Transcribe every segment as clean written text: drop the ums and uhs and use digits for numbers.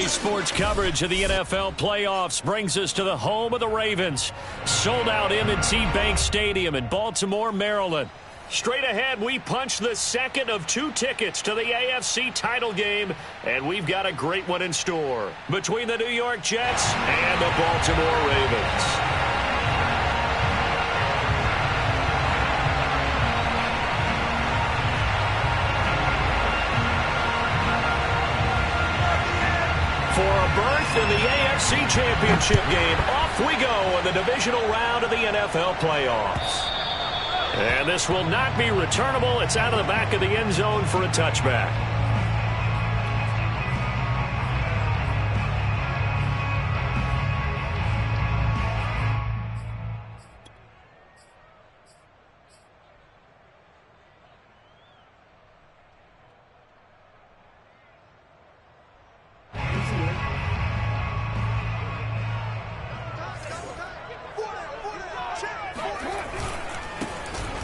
Daily sports coverage of the NFL playoffs brings us to the home of the Ravens. Sold out M&T Bank Stadium in Baltimore, Maryland. Straight ahead, we punch the second of 2 tickets to the AFC title game, and we've got a great one in store between the New York Jets and the Baltimore Ravens. For a berth in the AFC Championship game, off we go in the divisional round of the NFL playoffs. And this will not be returnable. It's out of the back of the end zone for a touchback.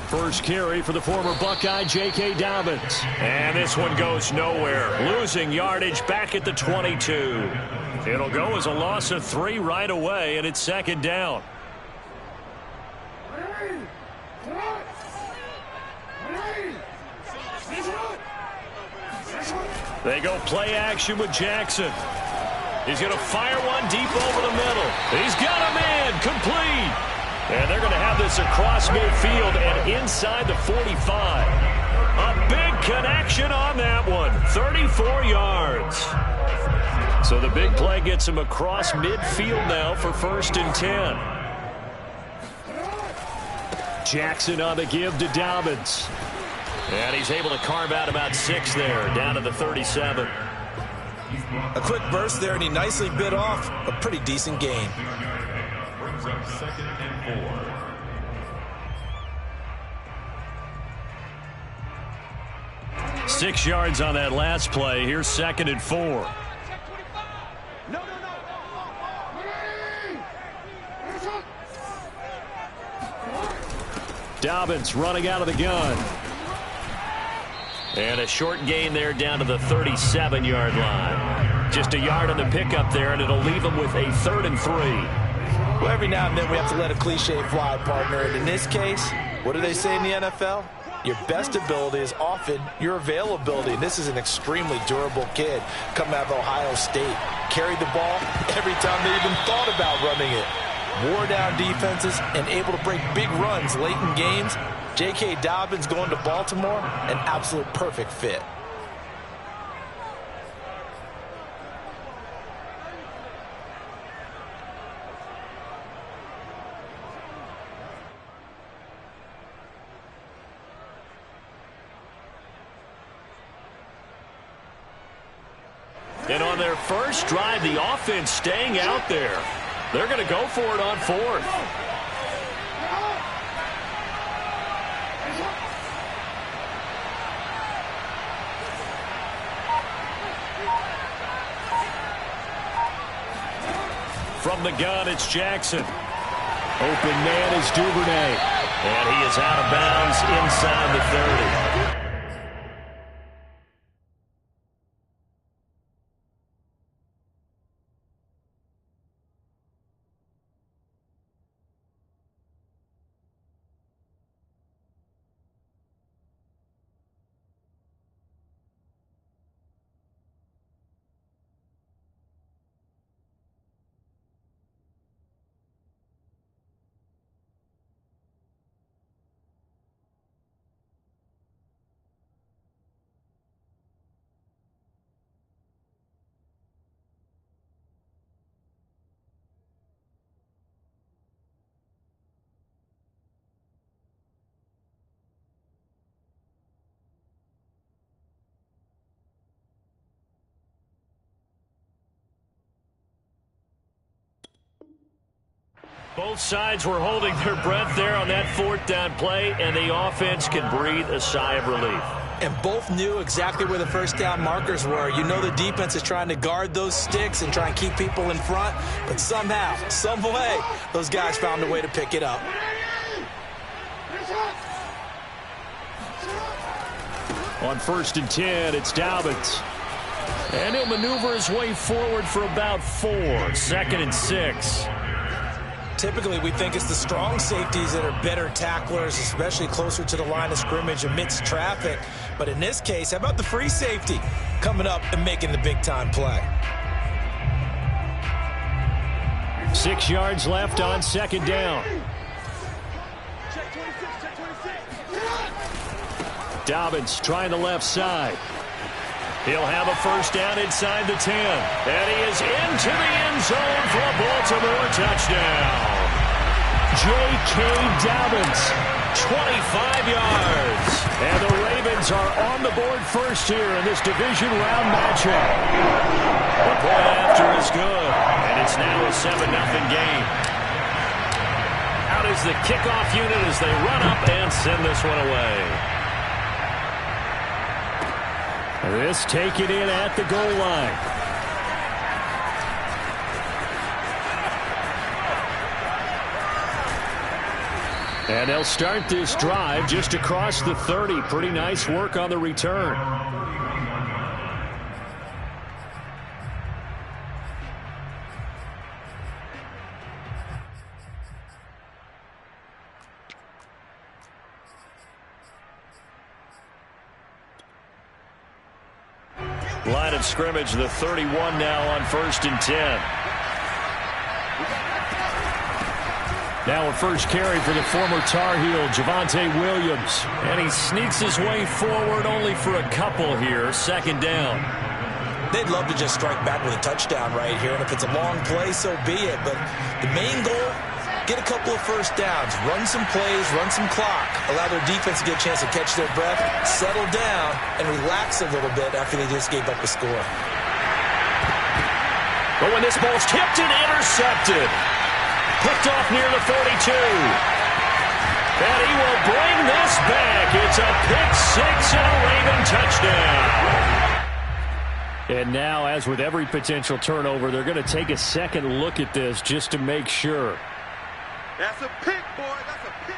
First carry for the former Buckeye, J.K. Dobbins. And this one goes nowhere. Losing yardage back at the 22. It'll go as a loss of 3 right away, and it's second down. They go play action with Jackson. He's going to fire one deep over the middle. He's got a man complete. And they're going to have this across midfield and inside the 45. A big connection on that one. 34 yards. So the big play gets him across midfield now for 1st and 10. Jackson on the give to Dobbins. And he's able to carve out about 6 there, down to the 37. A quick burst there, and he nicely bit off a pretty decent gain. Brings up 2nd and 4. 6 yards on that last play. Here's 2nd and 4. Dobbins running out of the gun. And a short gain there down to the 37-yard line. Just a yard on the pickup there, and it'll leave him with a 3rd and 3. Well, every now and then we have to let a cliche fly, partner. And in this case, what do they say in the NFL? Your best ability is often your availability. And this is an extremely durable kid coming out of Ohio State. Carried the ball every time they even thought about running it. Wore down defenses and able to break big runs late in games. J.K. Dobbins going to Baltimore, an absolute perfect fit. And on their first drive, the offense staying out there. They're going to go for it on 4th. From the gun, it's Jackson. Open man is Duvernay. And he is out of bounds inside the 30. Both sides were holding their breath there on that 4th down play, and the offense can breathe a sigh of relief. And both knew exactly where the first down markers were. You know the defense is trying to guard those sticks and try and keep people in front, but somehow, some way, those guys found a way to pick it up. On 1st and 10, it's Dobbins. And he'll maneuver his way forward for about 4. 2nd and 6. Typically, we think it's the strong safeties that are better tacklers, especially closer to the line of scrimmage amidst traffic. But in this case, how about the free safety coming up and making the big-time play? 6 yards left on 2nd down. Dobbins trying the left side. He'll have a 1st down inside the 10. And he is into the end zone for a Baltimore touchdown. J.K. Dobbins, 25 yards. And the Ravens are on the board first here in this division round matchup. The point after is good. And it's now a 7-0 game. Out is the kickoff unit as they run up and send this one away. This taken in at the goal line. And they'll start this drive just across the 30. Pretty nice work on the return. Line of scrimmage, the 31 now on 1st and 10. Now a first carry for the former Tar Heel, Javonte Williams. And he sneaks his way forward only for a couple here. 2nd down. They'd love to just strike back with a touchdown right here. And if it's a long play, so be it. But the main goal, get a couple of 1st downs. Run some plays, run some clock. Allow their defense to get a chance to catch their breath, settle down, and relax a little bit after they just gave up a score. But when this ball's tipped and intercepted, picked off near the 42. And he will bring this back. It's a pick-6 and a Raven touchdown. And now, as with every potential turnover, they're going to take a second look at this just to make sure. That's a pick, boy. That's a pick.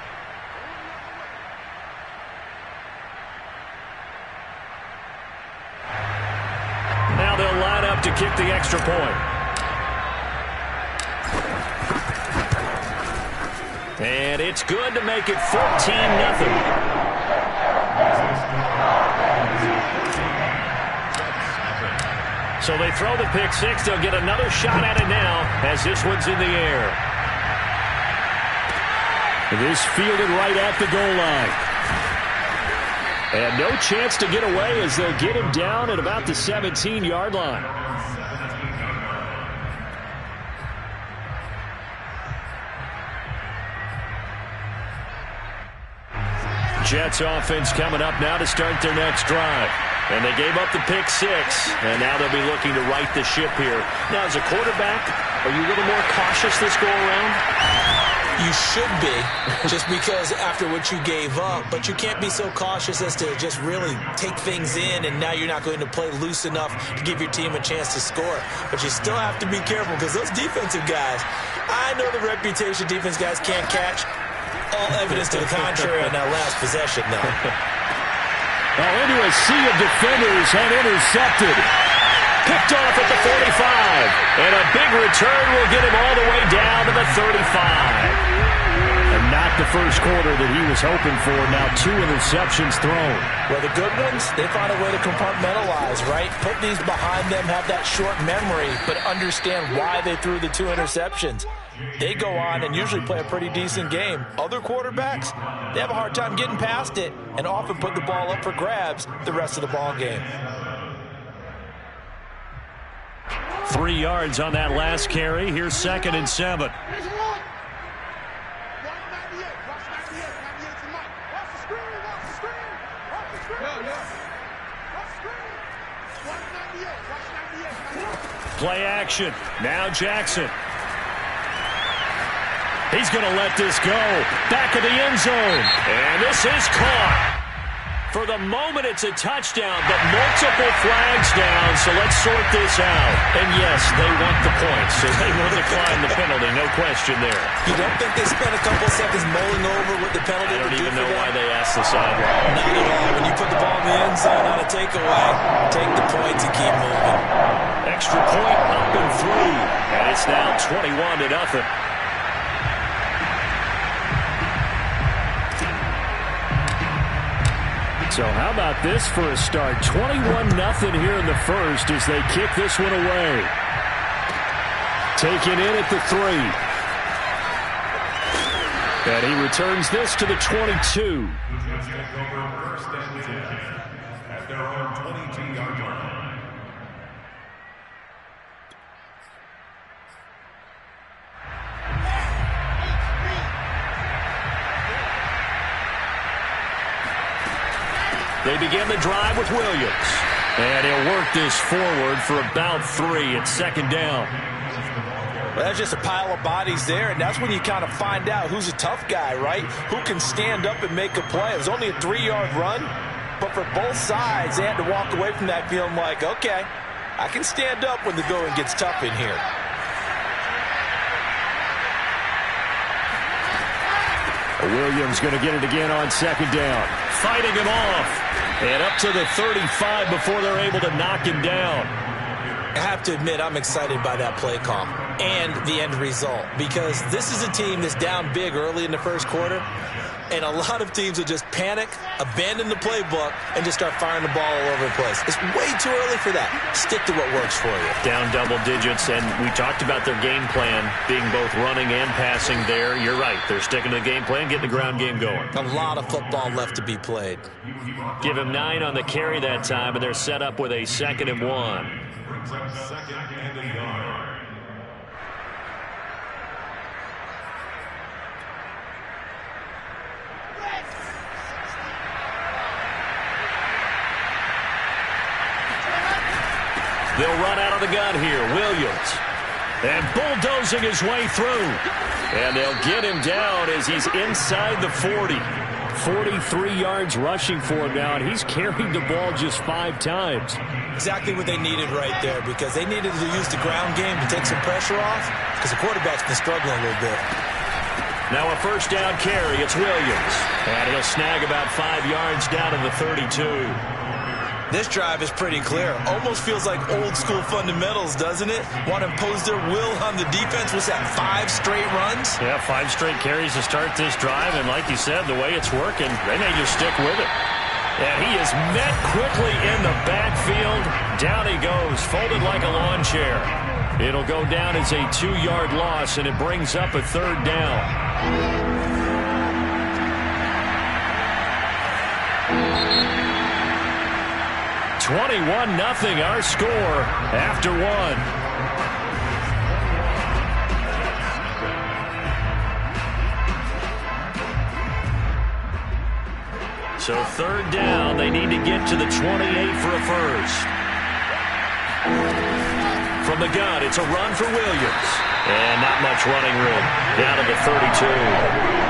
Now they'll line up to kick the extra point. And it's good to make it 14-0. So they throw the pick-6. They'll get another shot at it now as this one's in the air. This fielded right at the goal line. And no chance to get away as they'll get him down at about the 17-yard line. Jets offense coming up now to start their next drive. And they gave up the pick-6, and now they'll be looking to right the ship here. Now, as a quarterback, are you a little more cautious this go-around? You should be, just because after what you gave up. But you can't be so cautious as to just really take things in, and now you're not going to play loose enough to give your team a chance to score. But you still have to be careful because those defensive guys, I know the reputation defense guys can't catch. All evidence to the contrary on that last possession, though. Well, into a sea of defenders and intercepted. Picked off at the 45. And a big return will get him all the way down to the 35. And not the first quarter that he was hoping for. Now 2 interceptions thrown. Well, the good ones, they find a way to compartmentalize, right? Put these behind them, have that short memory, but understand why they threw the 2 interceptions. They go on and usually play a pretty decent game. Other quarterbacks, they have a hard time getting past it and often put the ball up for grabs the rest of the ball game. 3 yards on that last carry. Here's 2nd and 7. Play action. Now Jackson. He's going to let this go. Back of the end zone. And this is caught. For the moment, it's a touchdown, but multiple flags down, so let's sort this out. And yes, they want the points, so they will decline the penalty, no question there. You don't think they spent a couple seconds mulling over what the penalty would do for them? I don't even know why they asked the sideline. Not at all. When you put the ball in the end zone on a takeaway, take the points and keep moving. Extra point up and through, and it's now 21-0. So how about this for a start? 21-0 here in the first as they kick this one away. Taken in at the 3. And he returns this to the 22. First and 10 at their own 22-yard line. They begin the drive with Williams. And he'll work this forward for about 3. It's second down. Well, that's just a pile of bodies there, and that's when you kind of find out who's a tough guy, right? Who can stand up and make a play. It was only a 3-yard run, but for both sides, they had to walk away from that feeling like, okay, I can stand up when the going gets tough in here. Williams going to get it again on second down. Fighting him off. And up to the 35 before they're able to knock him down. I have to admit, I'm excited by that play call and the end result, because this is a team that's down big early in the first quarter, and a lot of teams will just panic, abandon the playbook, and just start firing the ball all over the place. It's way too early for that. Stick to what works for you. Down double digits, and we talked about their game plan being both running and passing there. You're right. They're sticking to the game plan, getting the ground game going. A lot of football left to be played. Give him 9 on the carry that time, and they're set up with a 2nd and 1. Brings up 2nd and a yard. They'll run out of the gun here. Williams. And bulldozing his way through. And they'll get him down as he's inside the 40. 43 yards rushing for him now, and he's carried the ball just 5 times. Exactly what they needed right there, because they needed to use the ground game to take some pressure off, because the quarterback's been struggling a little bit. Now a first down carry. It's Williams. And he'll snag about 5 yards down to the 32. This drive is pretty clear. Almost feels like old school fundamentals, doesn't it? Want to impose their will on the defense. Was that 5 straight runs? Yeah, 5 straight carries to start this drive. And like you said, the way it's working, they may just stick with it. And he is met quickly in the backfield. Down he goes, folded like a lawn chair. It'll go down as a 2-yard loss, and it brings up a 3rd down. 21-0 our score after 1. So 3rd down, they need to get to the 28 for a first. From the gun, it's a run for Williams. And not much running room. Down to the 32.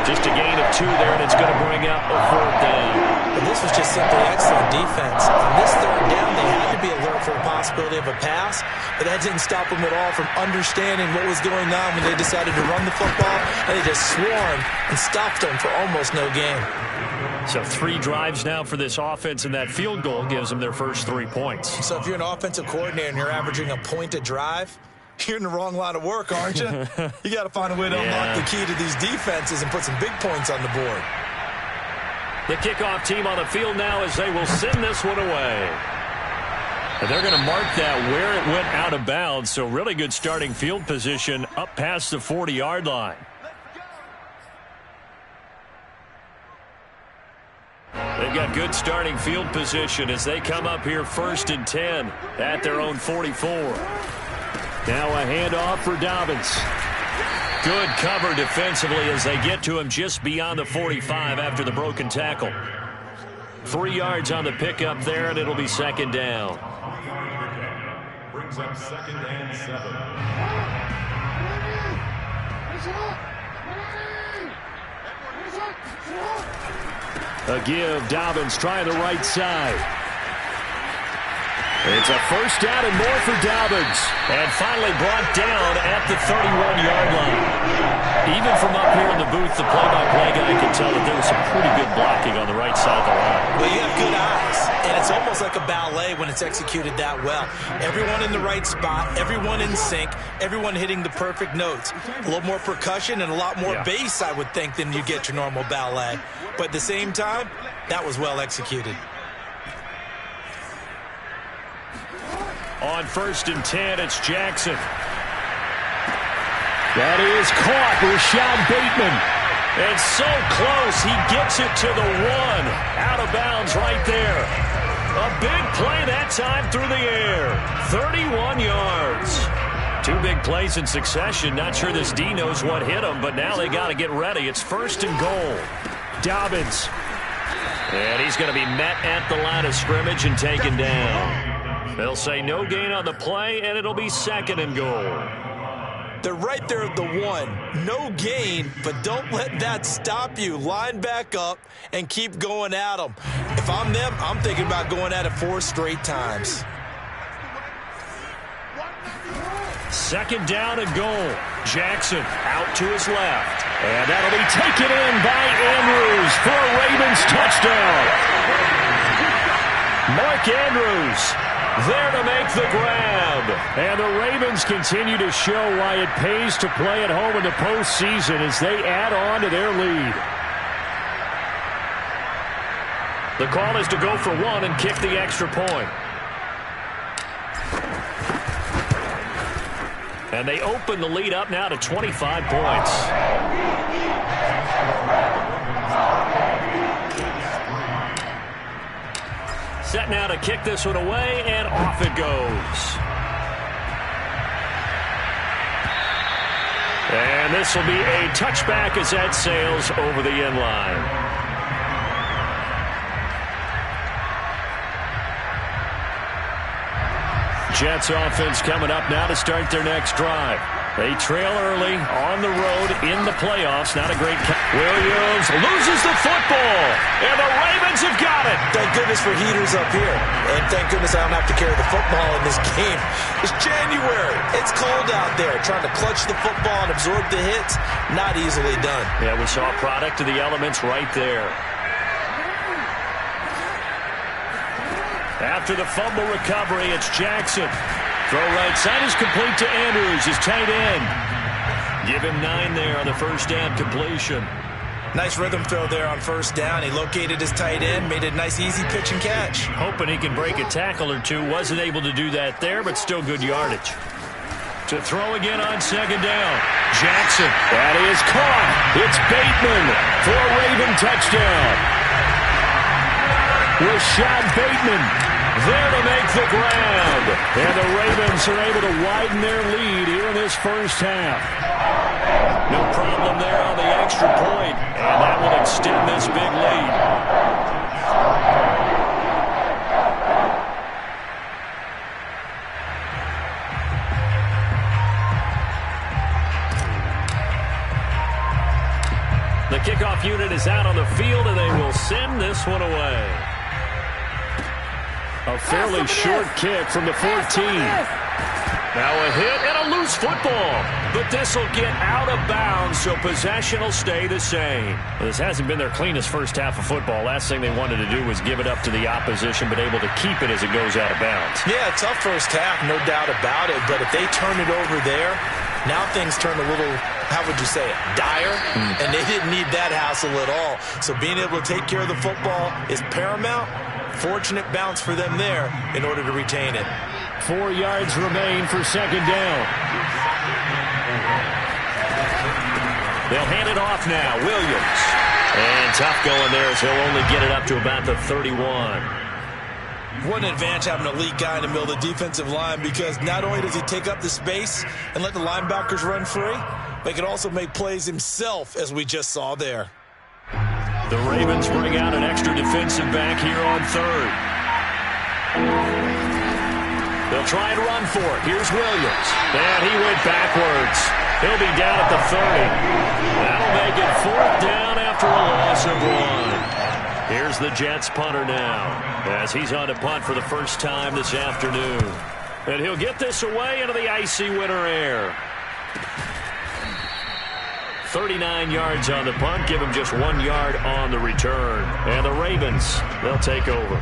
Just a gain of 2 there, and it's going to bring up a 4th down. But this was just simply excellent defense. On this 3rd down, they had to be alert for the possibility of a pass, but that didn't stop them at all from understanding what was going on when they decided to run the football, and they just swarmed and stopped them for almost no gain. So 3 drives now for this offense, and that field goal gives them their first 3 points. So if you're an offensive coordinator and you're averaging a point a drive, you're in the wrong line of work, aren't you? You got to find a way to unlock the key to these defenses and put some big points on the board. The kickoff team on the field now as they will send this one away. And they're going to mark that where it went out of bounds, so really good starting field position up past the 40-yard line. They've got good starting field position as they come up here 1st and 10 at their own 44. Now a handoff for Dobbins. Good cover defensively as they get to him just beyond the 45 after the broken tackle. 3 yards on the pickup there, and it'll be 2nd down. Brings up 2nd and 7. A give. Dobbins trying the right side. It's a first down and more for Dobbins. And finally brought down at the 31-yard line. Even from up here in the booth, the play-by-play guy can tell that there was some pretty good blocking on the right side of the line. Well, you have good eyes, and it's almost like a ballet when it's executed that well. Everyone in the right spot, everyone in sync, everyone hitting the perfect notes. A little more percussion and a lot more bass, I would think, than you get your normal ballet. But at the same time, that was well executed. On 1st and 10, it's Jackson. That is caught. Rashad Bateman. And so close, he gets it to the 1. Out of bounds right there. A big play that time through the air. 31 yards. 2 big plays in succession. Not sure this D knows what hit him, but now they got to get ready. It's 1st and goal. Dobbins. And he's going to be met at the line of scrimmage and taken down. They'll say no gain on the play, and it'll be 2nd and goal. They're right there at the 1. No gain, but don't let that stop you. Line back up and keep going at them. If I'm them, I'm thinking about going at it 4 straight times. 2nd down and goal. Jackson out to his left. And that'll be taken in by Andrews for a Ravens touchdown. Mark Andrews there to make the grab. And the Ravens continue to show why it pays to play at home in the postseason as they add on to their lead. The call is to go for 1 and kick the extra point. And they open the lead up now to 25 points. Set now to kick this one away, and off it goes. And this will be a touchback as that sails over the end line. Jets offense coming up now to start their next drive. They trail early on the road in the playoffs. Not a great catch. Williams loses the football, and the Ravens have got it. Thank goodness for heaters up here, and thank goodness I don't have to carry the football in this game. It's January. It's cold out there. Trying to clutch the football and absorb the hits, not easily done. Yeah, we saw a product of the elements right there. After the fumble recovery, it's Jackson. Throw right side is complete to Andrews, his tight end. Give him 9 there on the first down completion. Nice rhythm throw there on first down. He located his tight end, made it a nice easy pitch and catch. Hoping he can break a tackle or two. Wasn't able to do that there, but still good yardage. To throw again on 2nd down. Jackson. That is caught. It's Bateman for a Raven touchdown. Rashad Bateman there to make the grab. And the Ravens are able to widen their lead here in this first half. No problem there on the extra point, and that will extend this big lead. The kickoff unit is out on the field, and they will send this one away. A fairly short kick from the 14. Now a hit and a loose football. But this will get out of bounds, so possession will stay the same. Well, this hasn't been their cleanest first half of football. Last thing they wanted to do was give it up to the opposition, but able to keep it as it goes out of bounds. Yeah, tough first half, no doubt about it. But if they turn it over there, now things turn a little, how would you say it, dire? And they didn't need that hassle at all. So being able to take care of the football is paramount. Fortunate bounce for them there in order to retain it. 4 yards remain for 2nd down. They'll hand it off now. Williams. And tough going there as he'll only get it up to about the 31. What an advantage having an elite guy in the middle of the defensive line, because not only does he take up the space and let the linebackers run free, but he can also make plays himself, as we just saw there. The Ravens bring out an extra defensive back here on 3rd. They'll try and run for it. Here's Williams. And he went backwards. He'll be down at the 30. That'll make it 4th down after a loss of 1. Here's the Jets punter now, as he's on to punt for the first time this afternoon. And he'll get this away into the icy winter air. 39 yards on the punt, give him just 1 yard on the return. And the Ravens, they'll take over.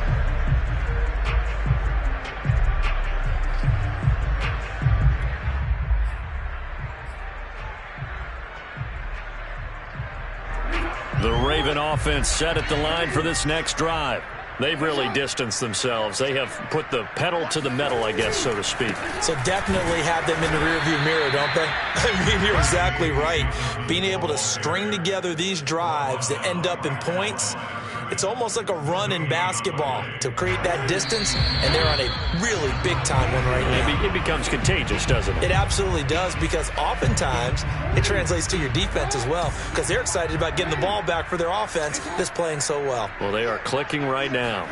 The Raven offense set at the line for this next drive. They've really distanced themselves. They have put the pedal to the metal, I guess, so to speak. So definitely have them in the rearview mirror, don't they? I mean, you're exactly right. Being able to string together these drives that end up in points, it's almost like a run in basketball to create that distance, and they're on a really big-time one right now. It becomes contagious, doesn't it? It absolutely does, because oftentimes it translates to your defense as well, because they're excited about getting the ball back for their offense that's playing so well. Well, they are clicking right now.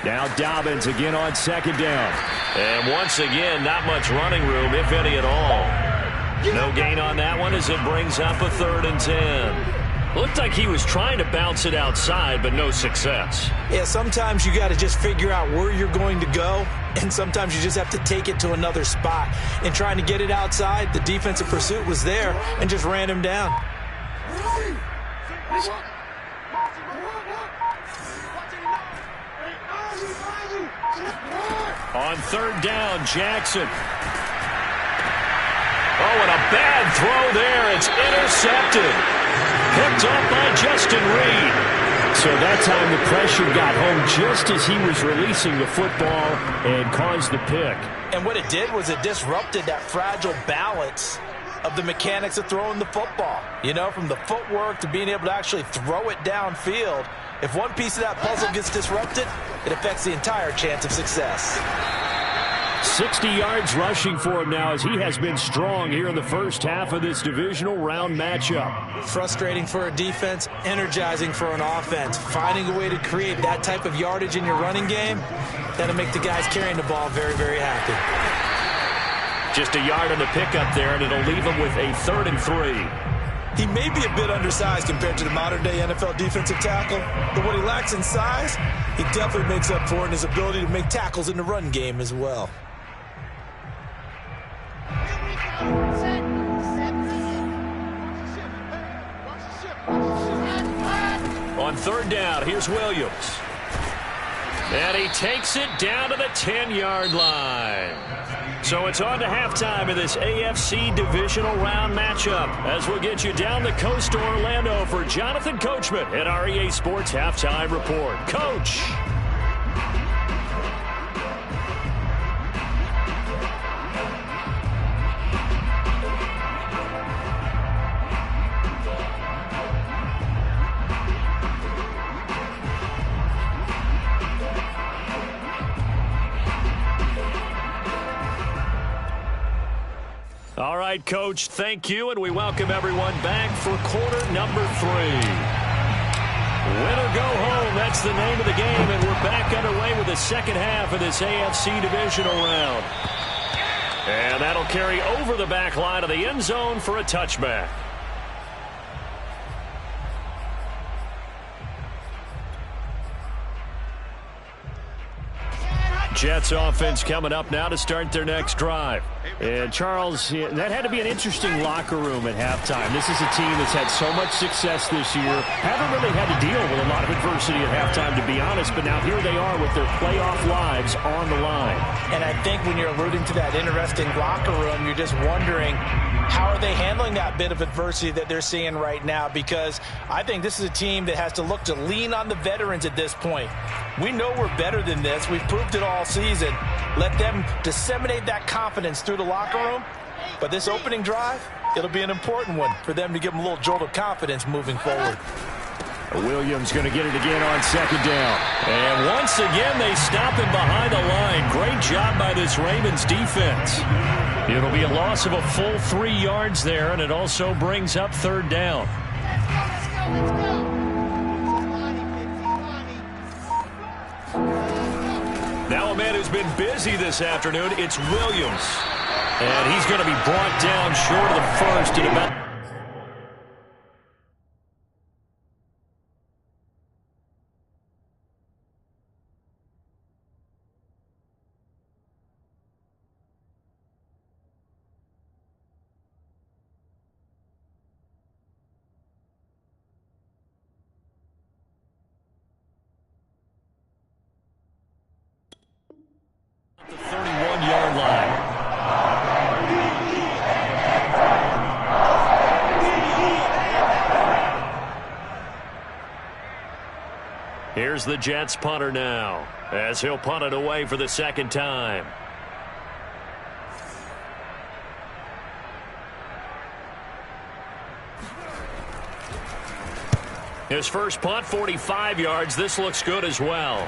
Now Dobbins again on second down. And once again, not much running room, if any at all. No gain on that one as it brings up a 3rd and 10. Looked like he was trying to bounce it outside, but no success. Yeah, sometimes you got to just figure out where you're going to go, and sometimes you just have to take it to another spot. In trying to get it outside, the defensive pursuit was there and just ran him down. On 3rd down, Jackson. Oh, and a bad throw there. It's intercepted. Picked up by Justin Reed. So that time the pressure got home just as he was releasing the football and caused the pick. And what it did was it disrupted that fragile balance of the mechanics of throwing the football. You know, from the footwork to being able to actually throw it downfield. If one piece of that puzzle gets disrupted, it affects the entire chance of success. 60 yards rushing for him now as he has been strong here in the first half of this divisional round matchup. Frustrating for a defense, energizing for an offense. Finding a way to create that type of yardage in your running game, that'll make the guys carrying the ball very, very happy. Just a yard on the pickup there, and it'll leave him with a 3rd and 3. He may be a bit undersized compared to the modern-day NFL defensive tackle, but what he lacks in size, he definitely makes up for in his ability to make tackles in the run game as well. On 3rd down, here's Williams. And he takes it down to the 10-yard line. So it's on to halftime of this AFC divisional round matchup as we'll get you down the coast to Orlando for Jonathan Coachman at our EA Sports Halftime Report. Coach. All right, Coach, thank you, and we welcome everyone back for quarter number 3. Win or go home, that's the name of the game, and we're back underway with the second half of this AFC divisional round. And that'll carry over the back line of the end zone for a touchback. Jets offense coming up now to start their next drive. And Charles, that had to be an interesting locker room at halftime. This is a team that's had so much success this year. Haven't really had to deal with a lot of adversity at halftime, to be honest. But now here they are with their playoff lives on the line. And I think when you're alluding to that interesting locker room, you're just wondering, how are they handling that bit of adversity that they're seeing right now? Because I think this is a team that has to look to lean on the veterans at this point. We know we're better than this. We've proved it all season. Let them disseminate that confidence through the locker room. But this opening drive, it'll be an important one for them to give them a little jolt of confidence moving forward. Williams going to get it again on second down. And once again, they stop him behind the line. Great job by this Ravens defense. It'll be a loss of a full 3 yards there, and it also brings up 3rd down. Let's go. Now a man who's been busy this afternoon, it's Williams. And he's going to be brought down short of the first at about Here's the Jets punter now, as he'll punt it away for the second time. His first punt, 45 yards. This looks good as well.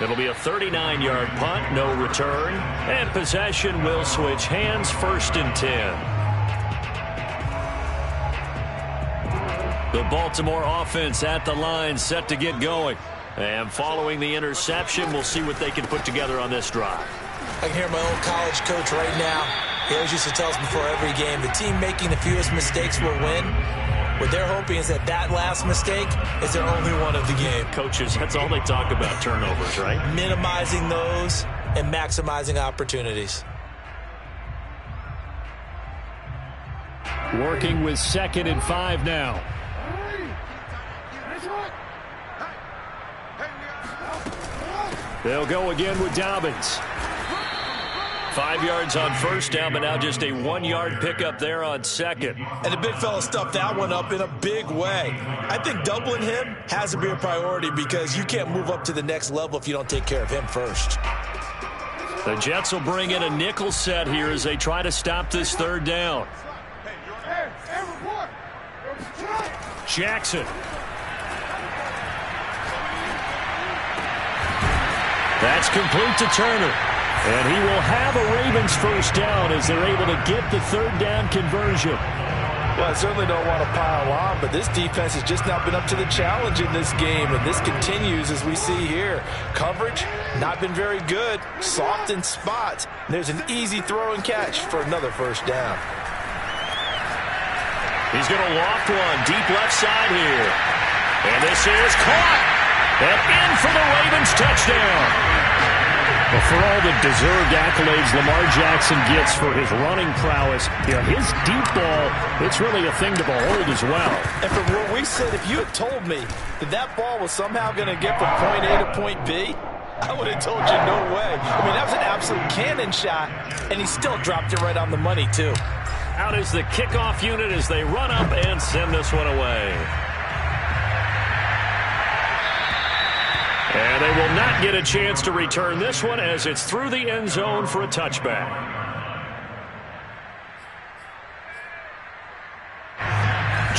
It'll be a 39-yard punt, no return. And possession will switch hands, 1st and 10. The Baltimore offense at the line, set to get going. And following the interception, we'll see what they can put together on this drive. I can hear my old college coach right now. He always used to tell us before every game, the team making the fewest mistakes will win. What they're hoping is that last mistake is their only one of the game. Coaches, that's all they talk about, turnovers, right? Minimizing those and maximizing opportunities. Working with 2nd and 5 now. They'll go again with Dobbins. 5 yards on first down, but now just a 1-yard pickup there on second. And the big fella stuffed that one up in a big way. I think doubling him has to be a priority because you can't move up to the next level if you don't take care of him first. The Jets will bring in a nickel set here as they try to stop this 3rd down. Jackson. That's complete to Turner. And he will have a Ravens first down as they're able to get the 3rd down conversion. Well, I certainly don't want to pile on, but this defense has just not been up to the challenge in this game, and this continues as we see here. Coverage, not been very good, soft in spots. There's an easy throw and catch for another first down. He's going to loft one deep left side here. And this is caught. And in for the Ravens touchdown. Well, for all the deserved accolades Lamar Jackson gets for his running prowess, his deep ball, it's really a thing to behold as well. And from where we said, if you had told me that ball was somehow going to get from point A to point B, I would have told you no way. I mean, that was an absolute cannon shot, and he still dropped it right on the money, too. Out is the kickoff unit as they run up and send this one away. And they will not get a chance to return this one as it's through the end zone for a touchback.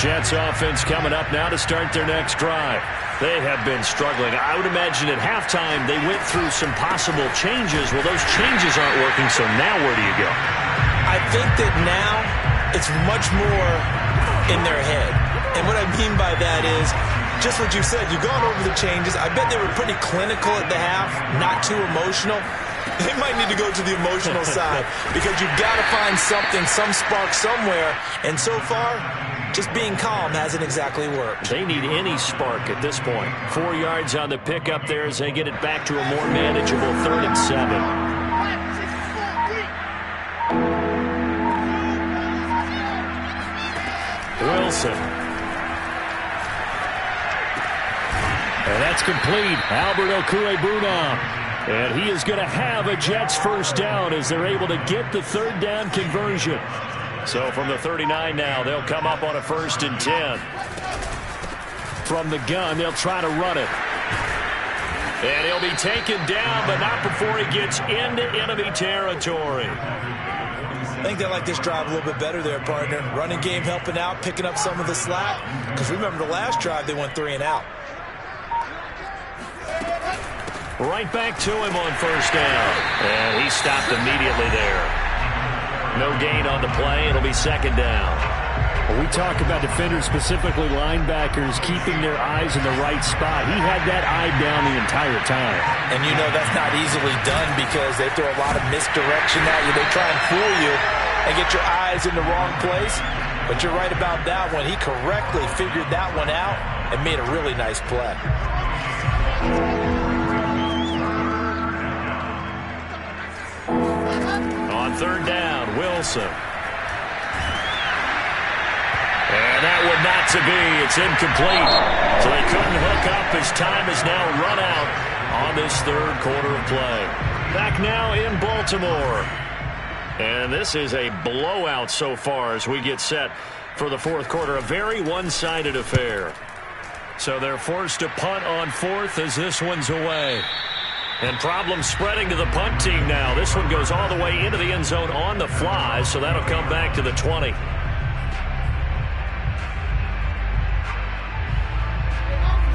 Jets offense coming up now to start their next drive. They have been struggling. I would imagine at halftime they went through some possible changes. Well, those changes aren't working, so now where do you go? I think that now it's much more in their head. And what I mean by that is just what you said. You've gone over the changes. I bet they were pretty clinical at the half, not too emotional. They might need to go to the emotional side because you've got to find something, some spark somewhere. And so far, just being calm hasn't exactly worked. They need any spark at this point. 4 yards on the pickup there as they get it back to a more manageable 3rd and 7. Wilson. And that's complete. Albert Okwuegbunam. And he is going to have a Jets first down as they're able to get the 3rd down conversion. So from the 39 now, they'll come up on a 1st and 10. From the gun, they'll try to run it. And he'll be taken down, but not before he gets into enemy territory. I think they like this drive a little bit better there, partner. Running game helping out, picking up some of the slack. Because remember the last drive, they went 3 and out. Right back to him on 1st down. And he stopped immediately there. No gain on the play. It'll be 2nd down. Well, we talk about defenders, specifically linebackers, keeping their eyes in the right spot. He had that eye down the entire time. And you know that's not easily done because they throw a lot of misdirection at you. They try and fool you and get your eyes in the wrong place. But you're right about that one. He correctly figured that one out and made a really nice play. On 3rd down, Wilson. And that one not to be. It's incomplete. So they couldn't hook up as time is now run out on this 3rd quarter of play. Back now in Baltimore. And this is a blowout so far as we get set for the 4th quarter. A very one-sided affair. So they're forced to punt on 4th as this one's away. And problems spreading to the punt team now. This one goes all the way into the end zone on the fly, so that'll come back to the 20.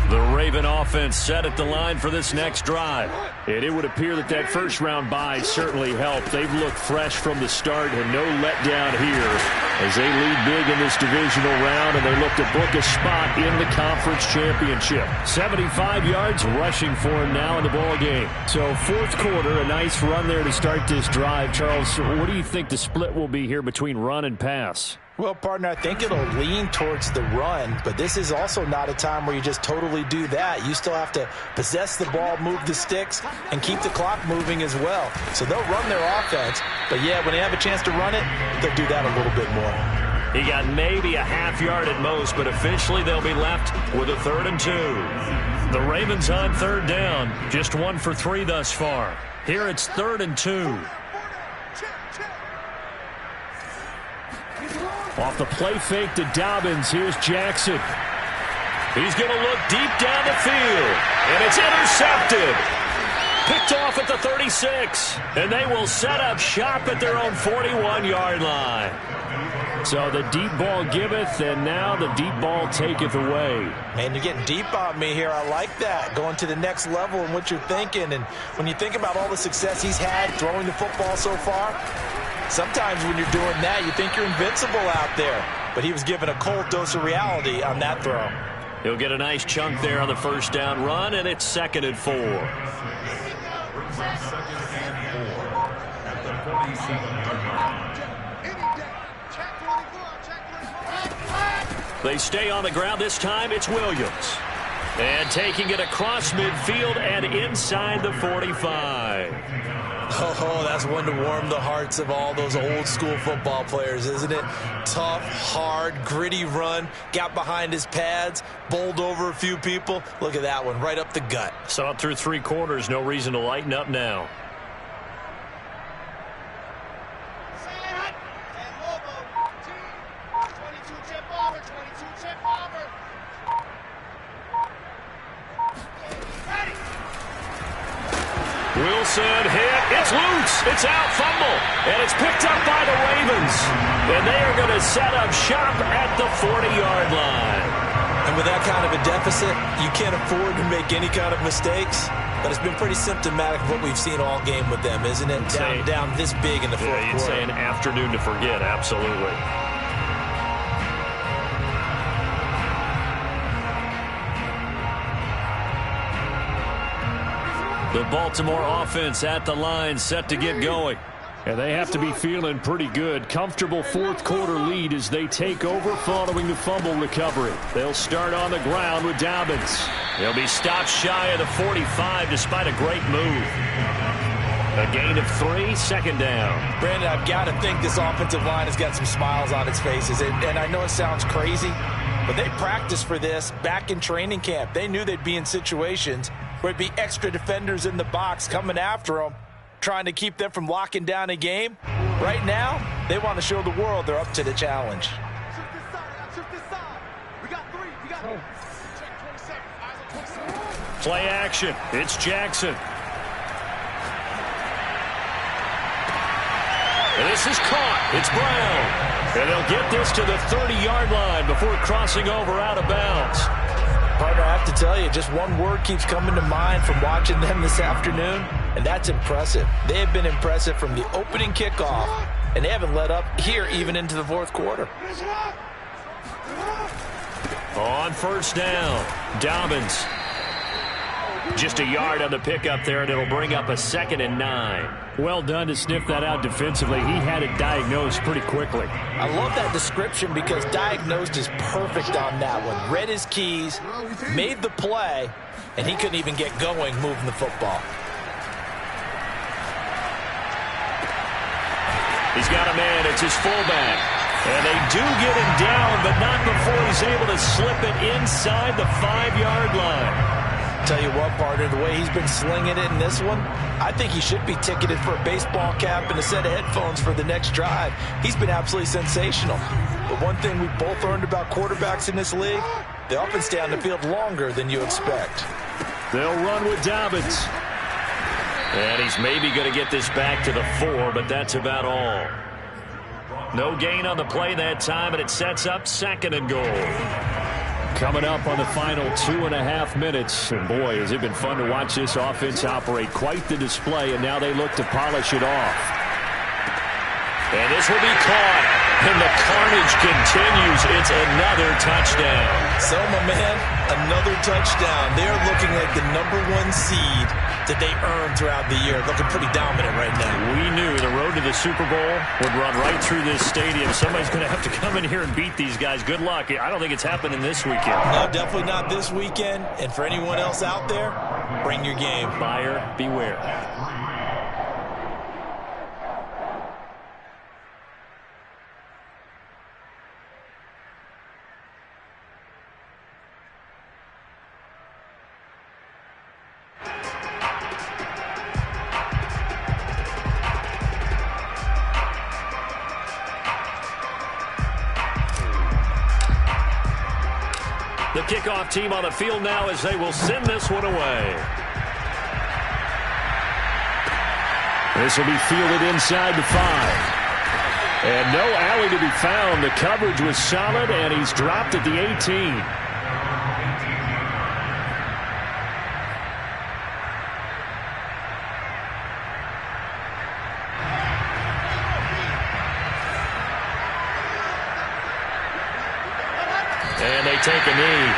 The Raven offense set at the line for this next drive. And it would appear that that first-round bye certainly helped. They've looked fresh from the start and no letdown here as they lead big in this divisional round, and they look to book a spot in the conference championship. 75 yards rushing for him now in the ball game. So fourth quarter, a nice run there to start this drive. Charles, what do you think the split will be here between run and pass? Well, partner, I think it'll lean towards the run, but this is also not a time where you just totally do that. You still have to possess the ball, move the sticks, and keep the clock moving as well. So they'll run their offense, but yeah, when they have a chance to run it, they'll do that a little bit more. He got maybe a half yard at most, but officially they'll be left with a 3rd and 2. The Ravens on 3rd down, just 1 for 3 thus far. Here it's 3rd and 2. Off the play fake to Dobbins, here's Jackson. He's going to look deep down the field, and it's intercepted. Picked off at the 36, and they will set up shop at their own 41-yard line. So the deep ball giveth, and now the deep ball taketh away. Man, you're getting deep on me here. I like that. Going to the next level in what you're thinking. And when you think about all the success he's had throwing the football so far, sometimes when you're doing that, you think you're invincible out there. But he was given a cold dose of reality on that throw. He'll get a nice chunk there on the first down run, and it's 2nd and 4. They stay on the ground. This time it's Williams. And taking it across midfield and inside the 45. Oh, that's one to warm the hearts of all those old school football players, isn't it? Tough, hard, gritty run. Got behind his pads, bowled over a few people. Look at that one, right up the gut. Saw it through 3 quarters. No reason to lighten up now. Wilson hit. It's loose. It's out. Fumble. And it's picked up by the Ravens. And they are going to set up shop at the 40-yard line. And with that kind of a deficit, you can't afford to make any kind of mistakes. But it's been pretty symptomatic of what we've seen all game with them, isn't it? Down this big in the fourth quarter. You'd say an afternoon to forget. Absolutely. The Baltimore offense at the line, set to get going. And they have to be feeling pretty good. Comfortable fourth quarter lead as they take over following the fumble recovery. They'll start on the ground with Dobbins. They'll be stopped shy of the 45 despite a great move. A gain of 3, 2nd down. Brandon, I've got to think this offensive line has got some smiles on its faces. And I know it sounds crazy, but they practiced for this back in training camp. They knew they'd be in situations where it'd be extra defenders in the box coming after them, trying to keep them from locking down a game. Right now, they want to show the world they're up to the challenge. Play action. It's Jackson. And this is caught. It's Brown. And they'll get this to the 30-yard line before crossing over out of bounds. Partner, I have to tell you, just one word keeps coming to mind from watching them this afternoon, and that's impressive. They have been impressive from the opening kickoff, and they haven't let up here even into the fourth quarter. On first down, Dobbins. Just a yard on the pickup there, and it'll bring up a 2nd and 9. Well done to sniff that out defensively. He had it diagnosed pretty quickly. I love that description because diagnosed is perfect on that one. Read his keys, made the play, and he couldn't even get going moving the football. He's got a man. It's his fullback. And they do get him down, but not before he's able to slip it inside the 5-yard line. Tell you what, partner, the way he's been slinging it in this one, I think he should be ticketed for a baseball cap and a set of headphones for the next drive. He's been absolutely sensational. But one thing we both learned about quarterbacks in this league, They often stay on the field longer than you expect. They'll run with Dobbins. And he's maybe going to get this back to the 4, but that's about all. No gain on the play that time, and it sets up 2nd and goal. Coming up on the final 2.5 minutes. And boy, has it been fun to watch this offense operate. Quite the display, and now they look to polish it off. And this will be caught. And the carnage continues. It's another touchdown. So, my man, another touchdown. They're looking like the #1 seed that they earned throughout the year. Looking pretty dominant right now. We knew the road to the Super Bowl would run right through this stadium. Somebody's going to have to come in here and beat these guys. Good luck. I don't think it's happening this weekend. No, definitely not this weekend. And for anyone else out there, bring your game. Buyer beware. The kickoff team on the field now as they will send this one away. This will be fielded inside the 5. And no alley to be found. The coverage was solid, and he's dropped at the 18. And they take a knee.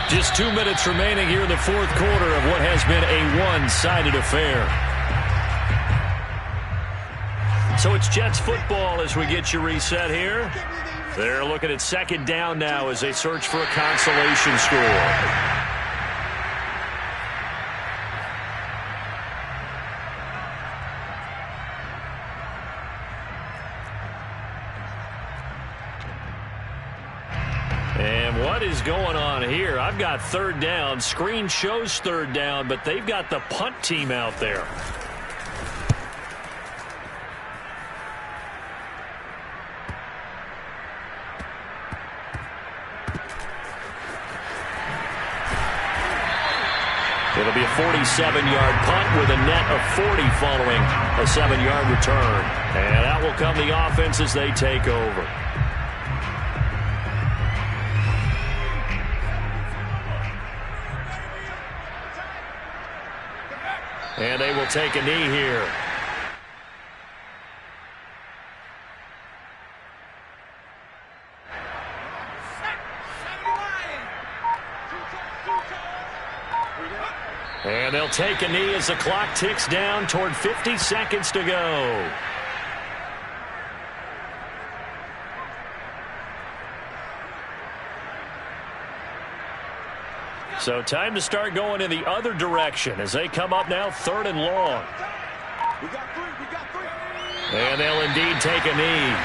Just 2 minutes remaining here in the 4th quarter of what has been a one-sided affair. So it's Jets football as we get you reset here. They're looking at 2nd down now as they search for a consolation score. And what is going on here? I've got 3rd down. Screen shows 3rd down, but they've got the punt team out there. It'll be a 47-yard punt with a net of 40 following a 7-yard return. And out will come the offense as they take over. And they will take a knee here. And they'll take a knee as the clock ticks down toward 50 seconds to go. So time to start going in the other direction as they come up now 3rd and long. We got three. And they'll indeed take a knee.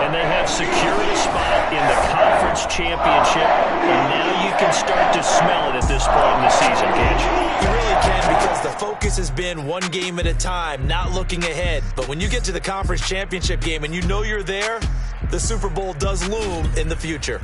And they have secured a spot in the conference championship, and now you can start to smell it at this point in the season, can't you? You really can, because the focus has been one game at a time, not looking ahead. But when you get to the conference championship game and you know you're there, the Super Bowl does loom in the future.